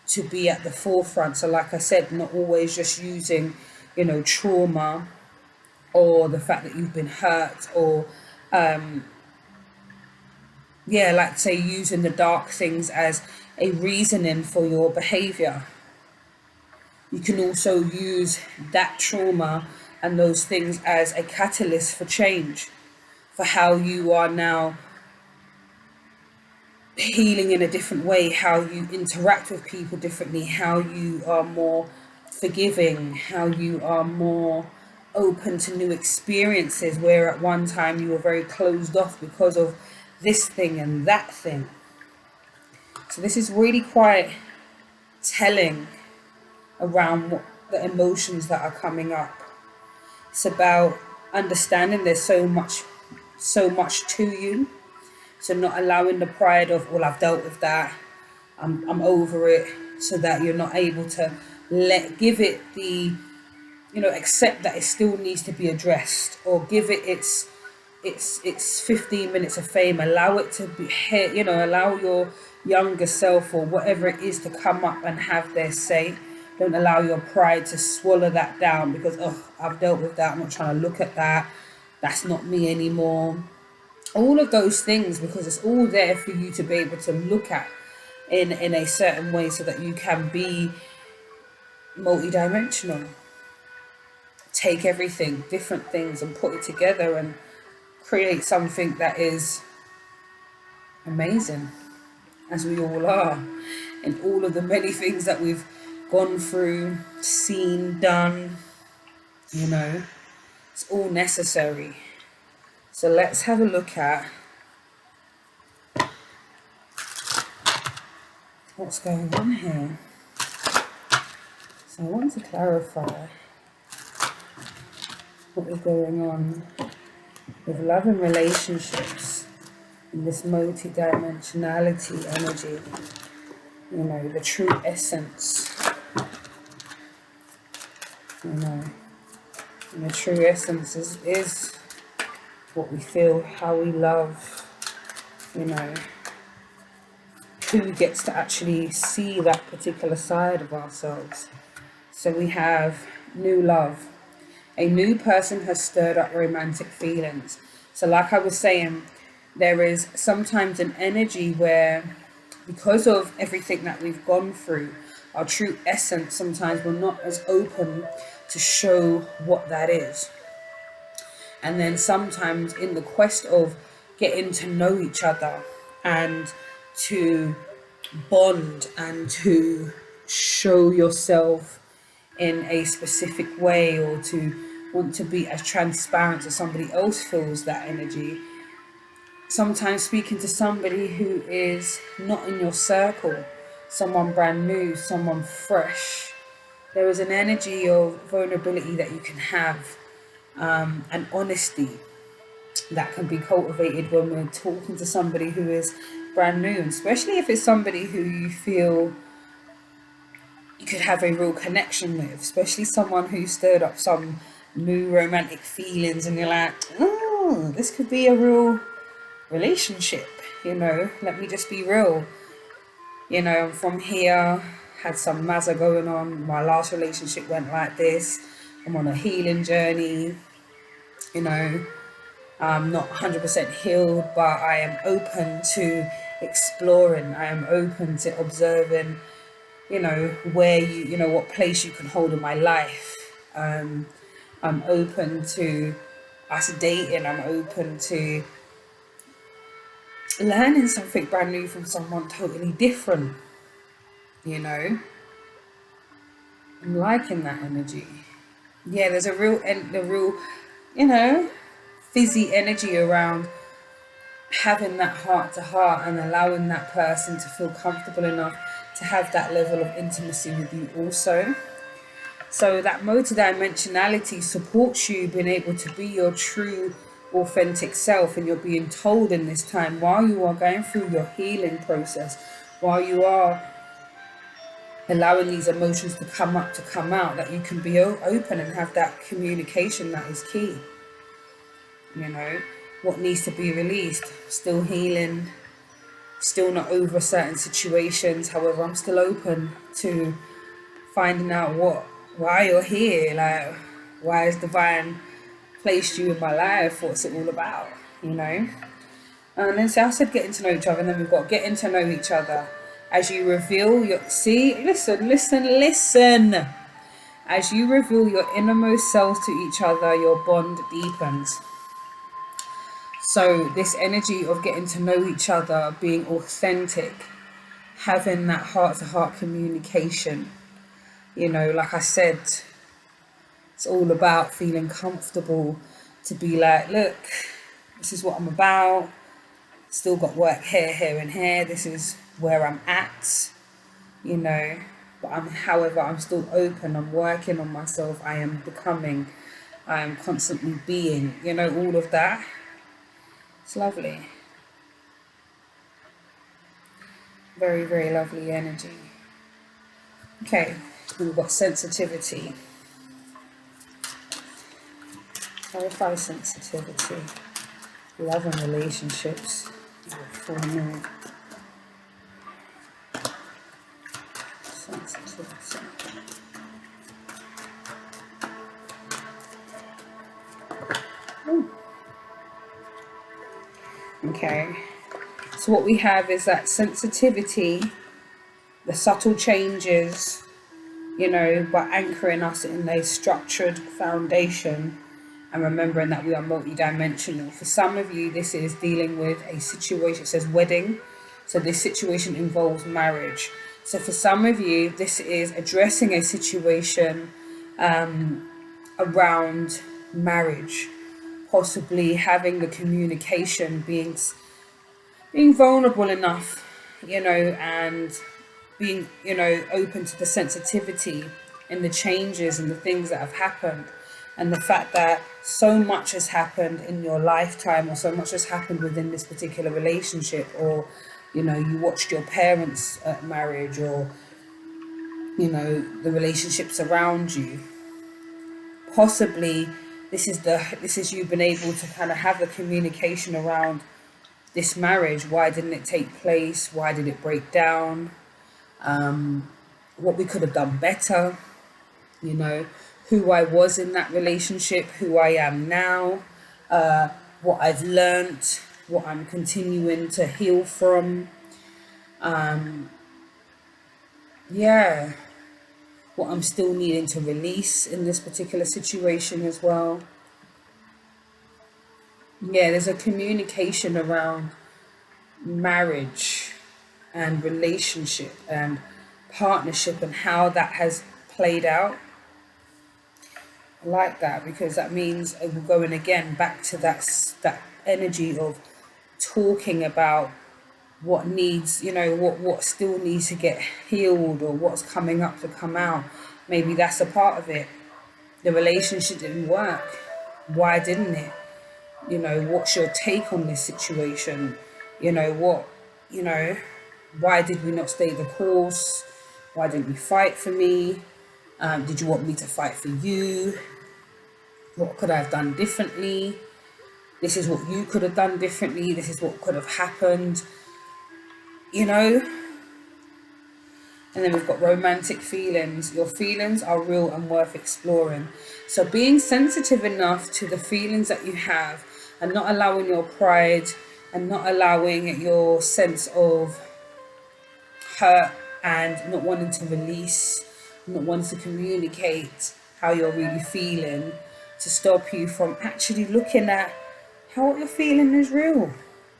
to be at the forefront. So like I said, not always just using, you know, trauma or the fact that you've been hurt, or like say using the dark things as a reasoning for your behavior. You can also use that trauma and those things as a catalyst for change, for how you are now healing in a different way, how you interact with people differently, how you are more forgiving, how you are more open to new experiences, where at one time you were very closed off because of this thing and that thing. So this is really quite telling around what the emotions that are coming up. It's about understanding there's so much to you. So not allowing the pride of, well, I've dealt with that, I'm over it, so that you're not able to give it the, you know, accept that it still needs to be addressed, or give it its 15 minutes of fame. Allow it to be, you know, allow your younger self or whatever it is to come up and have their say. Don't allow your pride to swallow that down because, oh, I've dealt with that, I'm not trying to look at that, that's not me anymore. All of those things, because it's all there for you to be able to look at in a certain way so that you can be multidimensional. Take everything, different things, and put it together and create something that is amazing, as we all are, in all of the many things that we've gone through, seen, done, you know, it's all necessary. So let's have a look at what's going on here. So I want to clarify what is going on with love and relationships in this multi-dimensionality energy, you know, the true essence, you know, and the true essence is what we feel, how we love, you know, who gets to actually see that particular side of ourselves. So we have new love. A new person has stirred up romantic feelings. So like I was saying, there is sometimes an energy where, because of everything that we've gone through, our true essence sometimes we're not as open to show what that is. And then sometimes in the quest of getting to know each other and to bond and to show yourself in a specific way, or to want to be as transparent as somebody else feels that energy, sometimes speaking to somebody who is not in your circle, someone brand new, someone fresh, there is an energy of vulnerability that you can have, and honesty that can be cultivated when we're talking to somebody who is brand new, especially if it's somebody who you feel you could have a real connection with, especially someone who stirred up some new romantic feelings and you're like, oh, this could be a real relationship, you know, let me just be real, you know, I'm from here, had some mazza going on, my last relationship went like this, I'm on a healing journey, you know, I'm not 100% healed, but I am open to exploring, I am open to observing, you know, where you know, what place you can hold in my life. I'm open to us dating. I'm open to learning something brand new from someone totally different, you know. I'm liking that energy. Yeah, there's a real, you know, fizzy energy around having that heart to heart and allowing that person to feel comfortable enough to have that level of intimacy with you also. So that multidimensionality supports you being able to be your true authentic self, and you're being told in this time, while you are going through your healing process, while you are allowing these emotions to come up, to come out, that you can be open and have that communication that is key. You know, what needs to be released, still healing, still not over certain situations. However, I'm still open to finding out why you're here, like why has divine placed you in my life, what's it all about, you know. And then so I said getting to know each other, and then we've got getting to know each other as you reveal your listen, as you reveal your innermost selves to each other, your bond deepens. So this energy of getting to know each other, being authentic, having that heart-to-heart communication, you know, like I said, it's all about feeling comfortable to be like, look, this is what I'm about, still got work here and here, this is where I'm at, you know, but however, I'm still open, I'm working on myself, I am becoming, I am constantly being, you know, all of that. It's lovely. Very, very lovely energy. Okay, we've got sensitivity. Clarify sensitivity. Love and relationships. Fullmoon. Sensitivity. Ooh. Okay. So what we have is that sensitivity the subtle changes, you know, but anchoring us in a structured foundation and remembering that we are multidimensional. For some of you, this is dealing with a situation. It says wedding. So this situation involves marriage. So for some of you, this is addressing a situation around marriage, possibly having the communication, being vulnerable enough, you know, and being, you know, open to the sensitivity and the changes and the things that have happened, and the fact that so much has happened in your lifetime, or so much has happened within this particular relationship, or, you know, you watched your parents' marriage, or, you know, the relationships around you. Possibly this is you been able to kind of have the communication around this marriage. Why didn't it take place? Why did it break down? What we could have done better, you know, who I was in that relationship, who I am now, what I've learnt, what I'm continuing to heal from, yeah, what I'm still needing to release in this particular situation as well. Yeah, there's a communication around marriage and relationship and partnership and how that has played out. I like that, because that means we're going again back to that energy of talking about what needs, you know, what still needs to get healed, or what's coming up to come out. Maybe that's a part of it. The relationship didn't work. Why didn't it? You know, what's your take on this situation? You know, why did we not stay the course? Why didn't you fight for me? Did you want me to fight for you? What could I have done differently? This is what you could have done differently. This is what could have happened, you know? And then we've got romantic feelings. Your feelings are real and worth exploring. So being sensitive enough to the feelings that you have, and not allowing your pride, and not allowing your sense of hurt, and not wanting to release, not wanting to communicate how you're really feeling, to stop you from actually looking at how what you're feeling is real.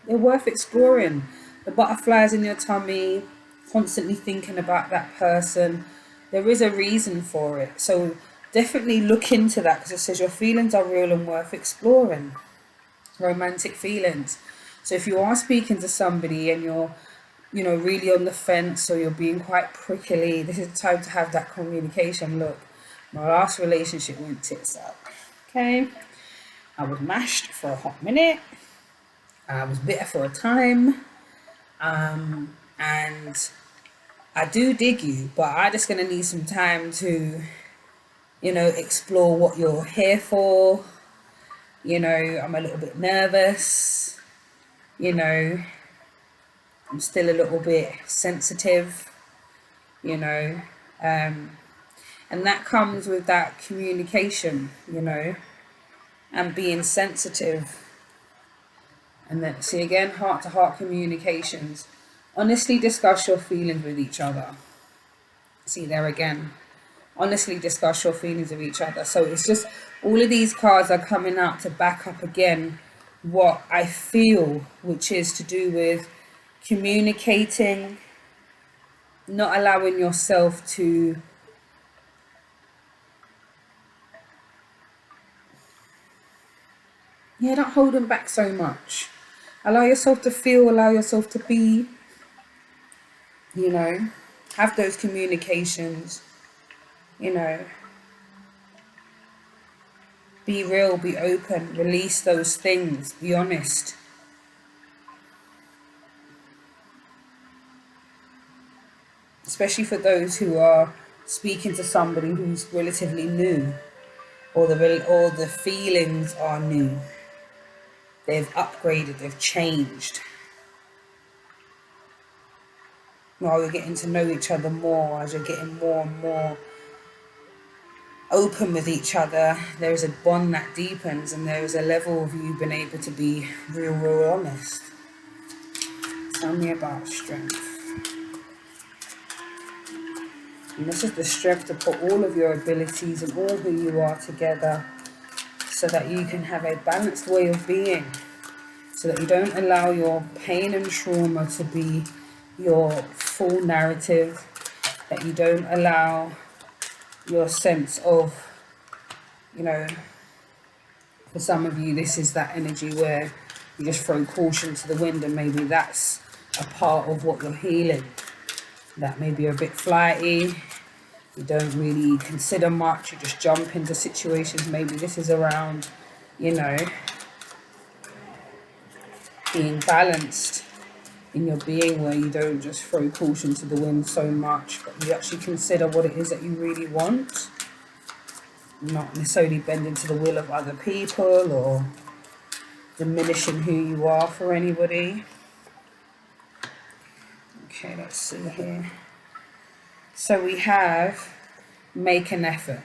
They're worth exploring. The butterflies in your tummy, constantly thinking about that person, there is a reason for it. So definitely look into that, because it says your feelings are real and worth exploring. Romantic feelings. So if you are speaking to somebody and you're, you know, really on the fence, or you're being quite prickly, this is the time to have that communication. Look, my last relationship went tits up. Okay, I was mashed for a hot minute. I was bitter for a time. And I do dig you, but I'm just going to need some time to, you know, explore what you're here for. You know, I'm a little bit nervous. You know, I'm still a little bit sensitive, you know. And that comes with that communication, you know, and being sensitive. And then, see again, heart-to-heart communications. Honestly discuss your feelings with each other. See there again. Honestly discuss your feelings with each other. So it's just, all of these cards are coming out to back up again what I feel, which is to do with communicating, not allowing yourself to not holding back so much. Allow yourself to feel, allow yourself to be, you know, have those communications, you know, be real, be open, release those things, be honest. Especially for those who are speaking to somebody who's relatively new, or the feelings are new. They've upgraded, they've changed. While you're getting to know each other more, as you're getting more and more open with each other, there is a bond that deepens, and there is a level of you being able to be real honest. Tell me about strength. And this is the strength to put all of your abilities and all who you are together so that you can have a balanced way of being, so that you don't allow your pain and trauma to be your full narrative, that you don't allow your sense of, you know, for some of you, this is that energy where you just throw caution to the wind, and maybe that's a part of what you're healing. That maybe you're a bit flighty, you don't really consider much, you just jump into situations. Maybe this is around, you know, being balanced in your being, where you don't just throw caution to the wind so much, but you actually consider what it is that you really want, not necessarily bending to the will of other people or diminishing who you are for anybody. Okay, let's see here. So we have make an effort.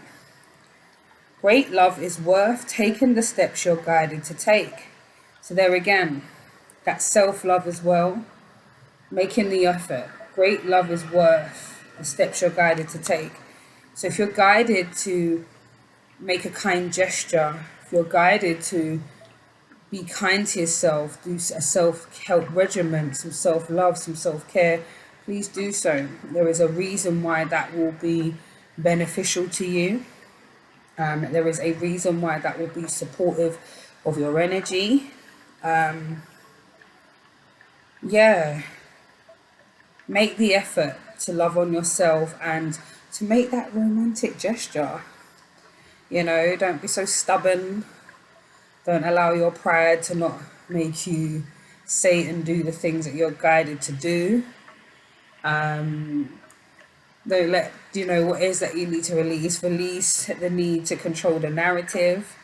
Great love is worth taking the steps you're guided to take. So there again, that's self-love as well. Making the effort. Great love is worth the steps you're guided to take. So if you're guided to make a kind gesture, if you're guided to be kind to yourself, do a self-help regimen, some self-love, some self-care, please do so. There is a reason why that will be beneficial to you. There is a reason why that will be supportive of your energy. Yeah. Make the effort to love on yourself and to make that romantic gesture. You know, don't be so stubborn. Don't allow your pride to not make you say and do the things that you're guided to do. Don't let, you know, what is that you need to release the need to control the narrative,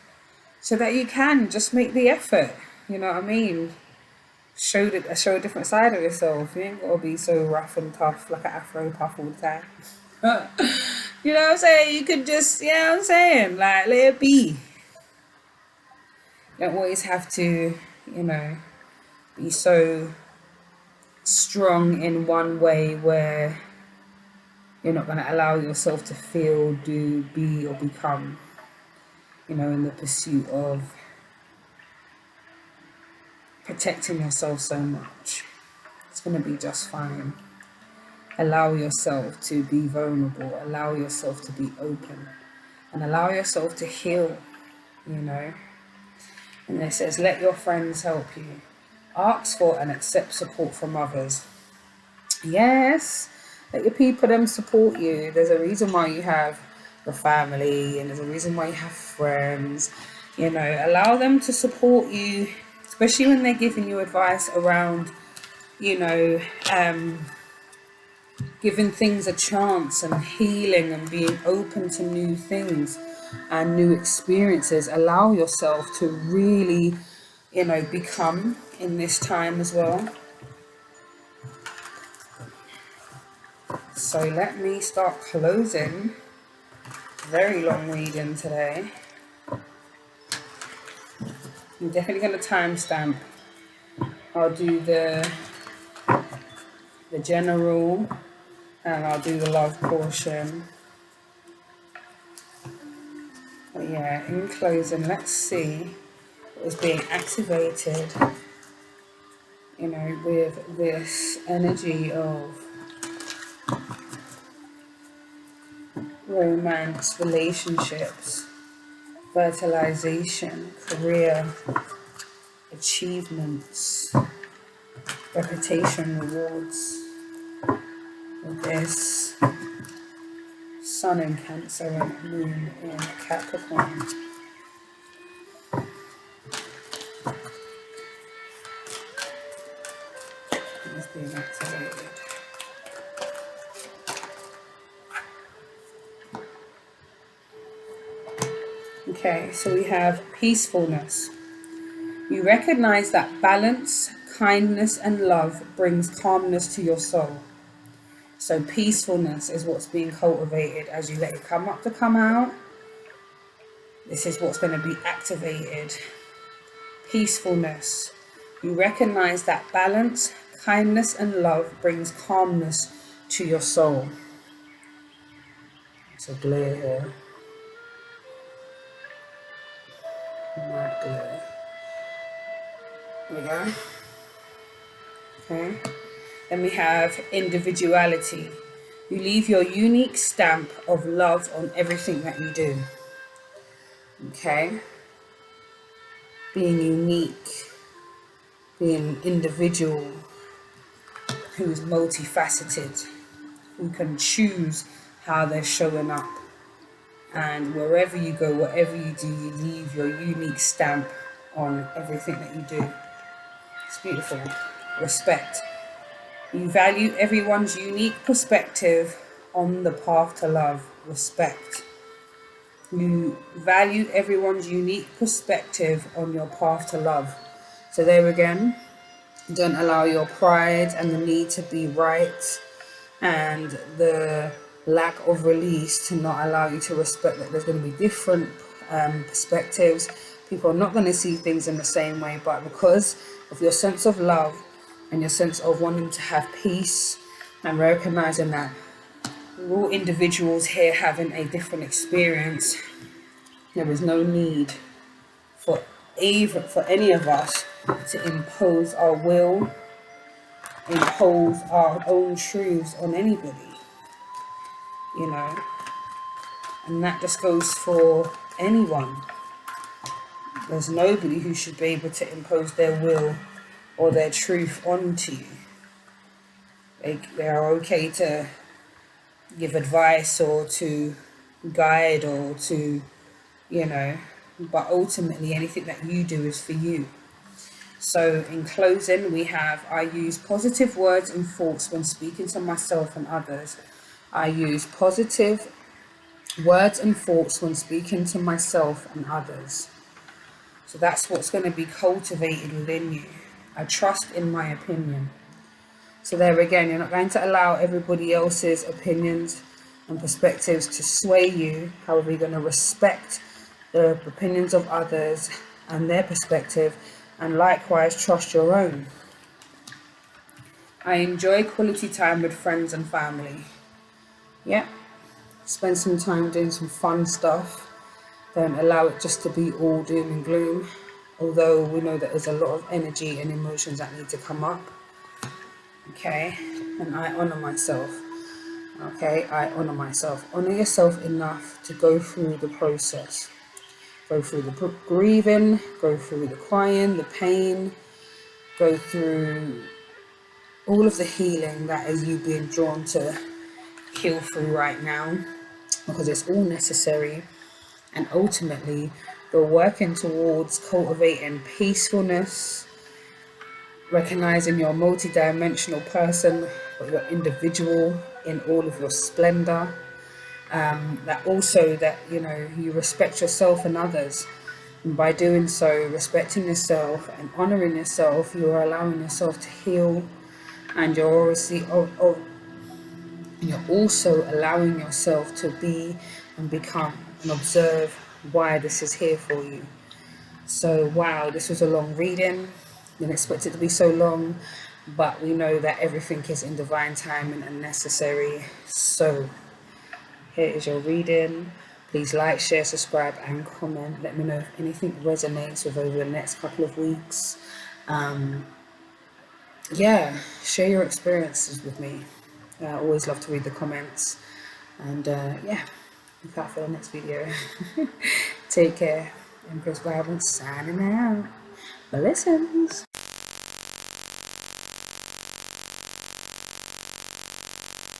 so that you can just make the effort. You know what I mean? Show a different side of yourself. You ain't gotta be so rough and tough like an afro puff all the time. You know what I'm saying? You could just, you know what I'm saying, like, let it be. You don't always have to, you know, be so strong in one way where you're not going to allow yourself to feel, do, be, or become, you know, in the pursuit of protecting yourself so much. It's going to be just fine. Allow yourself to be vulnerable, allow yourself to be open, and allow yourself to heal, you know. And it says, let your friends help you. Ask for and accept support from others. Yes, let your people them support you. There's a reason why you have your family, and there's a reason why you have friends. You know, allow them to support you, especially when they're giving you advice around, you know, giving things a chance and healing and being open to new things and new experiences. Allow yourself to really, you know, become in this time as well. So let me start closing. Very long reading today. I'm definitely going to timestamp. I'll do the general, and I'll do the love portion. But yeah, in closing, let's see what is being activated, you know, with this energy of romance, relationships, fertilization, career, achievements, reputation, rewards, with this Sun in Cancer and Moon in Capricorn. It's being activated. Okay, so we have peacefulness. You recognize that balance, kindness, and love brings calmness to your soul. So peacefulness is what's being cultivated as you let it come up to come out. This is what's going to be activated. Peacefulness. You recognize that balance, kindness, and love brings calmness to your soul. It's a glare here. Matte glare. There we go. Okay. Then we have individuality. You leave your unique stamp of love on everything that you do. Okay. Being unique, being individual, who is multifaceted, who can choose how they're showing up. And wherever you go, whatever you do, you leave your unique stamp on everything that you do. It's beautiful. Respect. You value everyone's unique perspective on the path to love. Respect. You value everyone's unique perspective on your path to love. So there again, don't allow your pride and the need to be right and the lack of release to not allow you to respect that there's going to be different perspectives. People are not going to see things in the same way, but because of your sense of love and your sense of wanting to have peace and recognizing that we're all individuals here having a different experience, there is no need for any of us to impose our will, impose our own truths on anybody, you know. And that just goes for anyone. There's nobody who should be able to impose their will or their truth onto you. They are okay to give advice or to guide or to, you know, but ultimately anything that you do is for you. So in closing, we have, I use positive words and thoughts when speaking to myself and others. I use positive words and thoughts when speaking to myself and others. So that's what's going to be cultivated within you. I trust in my opinion. So there again, you're not going to allow everybody else's opinions and perspectives to sway you. However, you're going to respect the opinions of others and their perspective, and likewise trust your own. I enjoy quality time with friends and family. Yeah, spend some time doing some fun stuff. Don't allow it just to be all doom and gloom, although we know that there's a lot of energy and emotions that need to come up. Okay, and I honor myself. Okay, I honor myself. Honor yourself enough to go through the process. Go through the grieving, go through the crying, the pain, go through all of the healing that is you being drawn to heal through right now, because it's all necessary. And ultimately, you're working towards cultivating peacefulness, recognizing you're a multi-dimensional person, but you're individual in all of your splendor. That also that, you know, you respect yourself and others. And by doing so, respecting yourself and honoring yourself, you are allowing yourself to heal, and you're also allowing yourself to be and become and observe why this is here for you. So wow, this was a long reading. Didn't expect it to be so long, but we know that everything is in divine timing and necessary. So here is your reading. Please like, share, subscribe and comment. Let me know if anything resonates with over the next couple of weeks. Yeah, share your experiences with me. I always love to read the comments. And yeah, look out for the next video. Take care. Empress Bible signing out. Blessings.